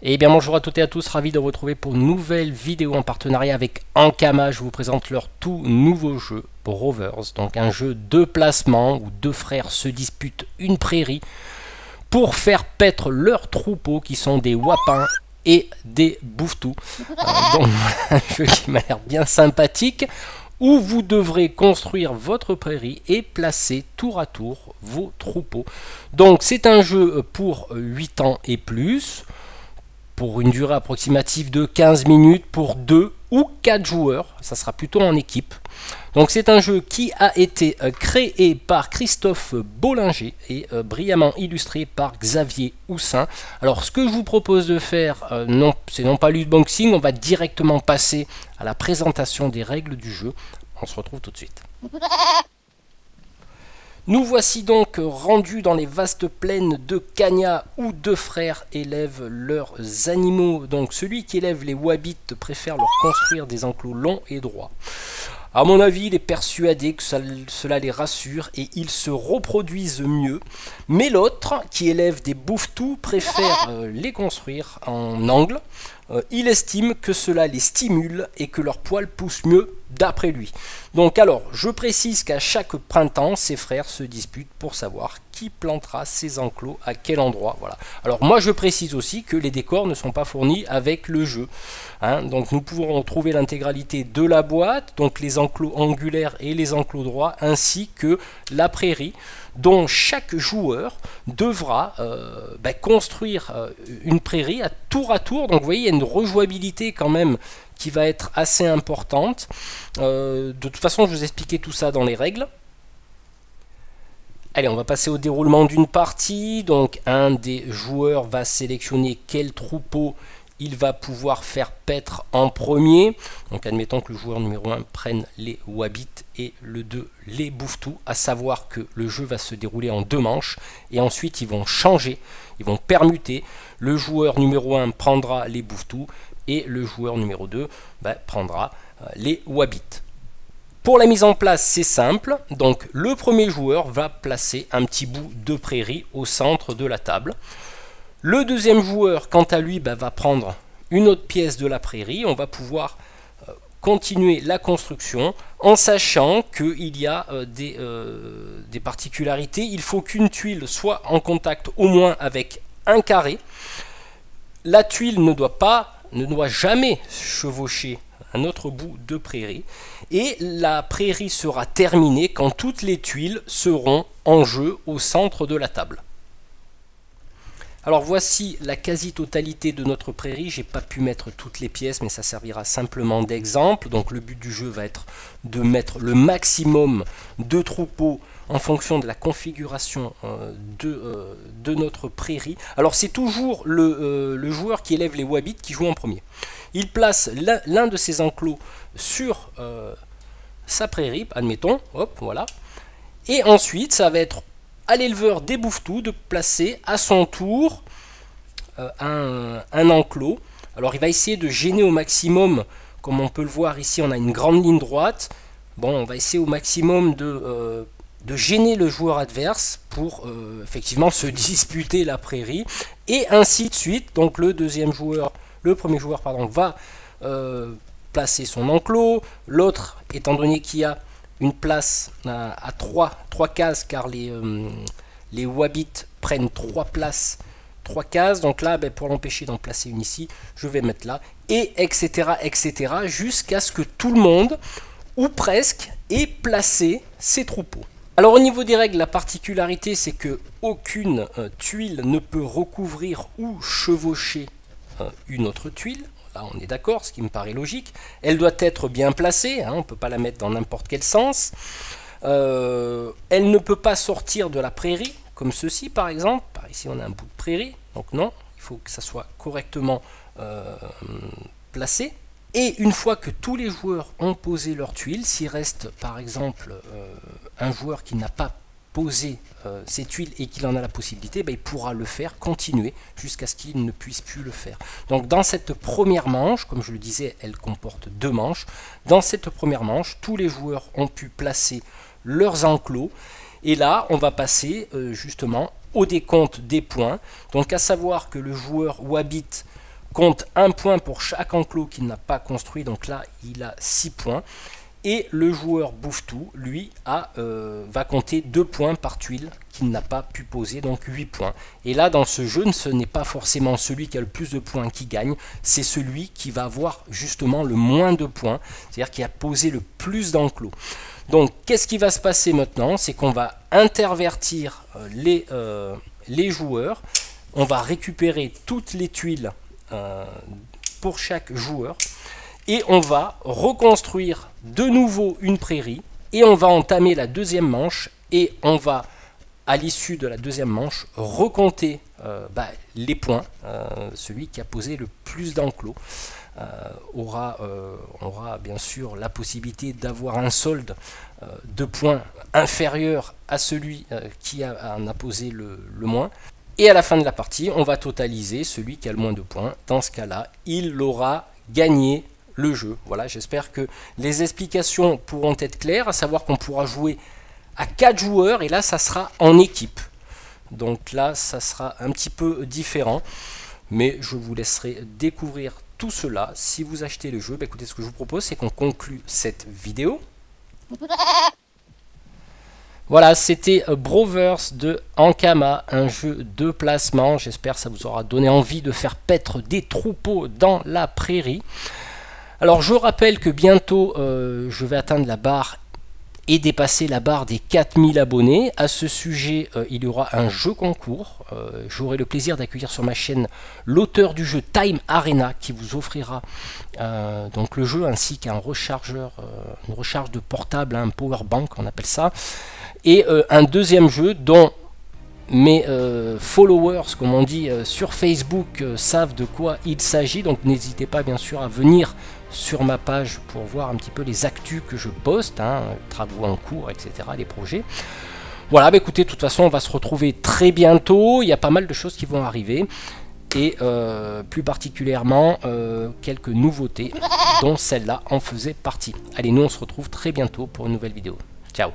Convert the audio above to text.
Et bien bonjour à toutes et à tous, ravi de vous retrouver pour une nouvelle vidéo en partenariat avec Ankama. Je vous présente leur tout nouveau jeu Rovers, donc un jeu de placement où deux frères se disputent une prairie pour faire paître leurs troupeaux qui sont des wapins et des bouffetous. Donc voilà un jeu qui m'a l'air bien sympathique où vous devrez construire votre prairie et placer tour à tour vos troupeaux. Donc c'est un jeu pour 8 ans et plus, pour une durée approximative de 15 minutes pour 2 ou 4 joueurs, ça sera plutôt en équipe. Donc c'est un jeu qui a été créé par Christophe Bollinger et brillamment illustré par Xavier Houssin. Alors ce que je vous propose de faire, c'est non pas l'unboxing, on va directement passer à la présentation des règles du jeu. On se retrouve tout de suite. Nous voici donc rendus dans les vastes plaines de Cagna où deux frères élèvent leurs animaux. Donc celui qui élève les Wabites préfère leur construire des enclos longs et droits. À mon avis, il est persuadé que cela les rassure et ils se reproduisent mieux. Mais l'autre, qui élève des bouffetous, préfère les construire en angle. Il estime que cela les stimule et que leurs poils poussent mieux d'après lui. Donc alors, je précise qu'à chaque printemps, ses frères se disputent pour savoir qui plantera ses enclos à quel endroit. Voilà. Alors moi je précise aussi que les décors ne sont pas fournis avec le jeu. Donc nous pourrons trouver l'intégralité de la boîte, donc les enclos angulaires et les enclos droits, ainsi que la prairie, dont chaque joueur devra construire une prairie à tour. Donc vous voyez, il y a une rejouabilité quand même qui va être assez importante. De toute façon, je vous expliquais tout ça dans les règles. Allez, on va passer au déroulement d'une partie. Donc un des joueurs va sélectionner quel troupeau il va pouvoir faire paître en premier. Donc admettons que le joueur numéro 1 prenne les Wabites et le 2 les bouffetous, à savoir que le jeu va se dérouler en 2 manches et ensuite ils vont changer, ils vont permuter. Le joueur numéro 1 prendra les bouffetous et le joueur numéro 2 prendra les Wabites. Pour la mise en place, c'est simple. Donc le premier joueur va placer un petit bout de prairie au centre de la table. Le deuxième joueur, quant à lui, va prendre une autre pièce de la prairie. On va pouvoir continuer la construction en sachant qu'il y a des particularités. Il faut qu'une tuile soit en contact au moins avec un carré. La tuile ne doit jamais chevaucher un autre bout de prairie. Et la prairie sera terminée quand toutes les tuiles seront en jeu au centre de la table. Alors voici la quasi-totalité de notre prairie. J'ai pas pu mettre toutes les pièces, mais ça servira simplement d'exemple. Donc le but du jeu va être de mettre le maximum de troupeaux en fonction de la configuration de notre prairie. Alors c'est toujours le joueur qui élève les Wabites qui joue en premier. Il place l'un de ses enclos sur sa prairie, admettons, hop, voilà. Et ensuite, ça va être à l'éleveur des bouffetous de placer à son tour un enclos. Alors il va essayer de gêner au maximum, comme on peut le voir ici, on a une grande ligne droite. Bon, on va essayer au maximum de gêner le joueur adverse pour effectivement se disputer la prairie. Et ainsi de suite, donc le premier joueur va placer son enclos. L'autre, étant donné qu'il y a une place à 3 cases, car les Wabites prennent 3 places, 3 cases. Donc là, pour l'empêcher d'en placer une ici, je vais mettre là, et etc. jusqu'à ce que tout le monde, ou presque, ait placé ses troupeaux. Alors au niveau des règles, la particularité, c'est que aucune tuile ne peut recouvrir ou chevaucher une autre tuile. Là, on est d'accord, ce qui me paraît logique. Elle doit être bien placée, on ne peut pas la mettre dans n'importe quel sens. Elle ne peut pas sortir de la prairie, comme ceci par exemple. Par ici, on a un bout de prairie, donc non, il faut que ça soit correctement placé. Et une fois que tous les joueurs ont posé leurs tuiles, s'il reste par exemple un joueur qui n'a pas posé ses tuiles et qu'il en a la possibilité, il pourra le faire, continuer jusqu'à ce qu'il ne puisse plus le faire. Donc dans cette première manche, comme je le disais, elle comporte 2 manches. Dans cette première manche, tous les joueurs ont pu placer leurs enclos. Et là, on va passer justement au décompte des points. Donc à savoir que le joueur Wabite compte 1 point pour chaque enclos qu'il n'a pas construit, donc là il a 6 points. Et le joueur bouffe-tout, lui, va compter 2 points par tuile qu'il n'a pas pu poser, donc 8 points. Et là, dans ce jeu, ce n'est pas forcément celui qui a le plus de points qui gagne, c'est celui qui va avoir justement le moins de points, c'est-à-dire qui a posé le plus d'enclos. Donc, qu'est-ce qui va se passer maintenant? C'est qu'on va intervertir les joueurs, on va récupérer toutes les tuiles pour chaque joueur, et on va reconstruire de nouveau une prairie et on va entamer la deuxième manche et on va, à l'issue de la deuxième manche, recompter les points. Celui qui a posé le plus d'enclos aura bien sûr la possibilité d'avoir un solde de points inférieur à celui qui en a posé le moins. Et à la fin de la partie, on va totaliser celui qui a le moins de points. Dans ce cas-là, il aura gagné le jeu. Voilà, j'espère que les explications pourront être claires, à savoir qu'on pourra jouer à 4 joueurs et là ça sera en équipe. Donc là ça sera un petit peu différent, mais je vous laisserai découvrir tout cela si vous achetez le jeu. Écoutez, ce que je vous propose, c'est qu'on conclue cette vidéo. Voilà, c'était Broverse de Ankama, un jeu de placement. J'espère que ça vous aura donné envie de faire paître des troupeaux dans la prairie. Alors je rappelle que bientôt je vais atteindre la barre et dépasser la barre des 4000 abonnés. À ce sujet, il y aura un jeu concours. J'aurai le plaisir d'accueillir sur ma chaîne l'auteur du jeu Time Arena qui vous offrira donc le jeu ainsi qu'un rechargeur, une recharge de portable, un power bank on appelle ça, et un deuxième jeu dont mes followers, comme on dit sur Facebook, savent de quoi il s'agit. Donc n'hésitez pas bien sûr à venir sur ma page pour voir un petit peu les actus que je poste, travaux en cours, etc., les projets. Voilà, écoutez, de toute façon on va se retrouver très bientôt. Il y a pas mal de choses qui vont arriver et plus particulièrement quelques nouveautés dont celle-là en faisait partie. Allez, nous on se retrouve très bientôt pour une nouvelle vidéo. Ciao.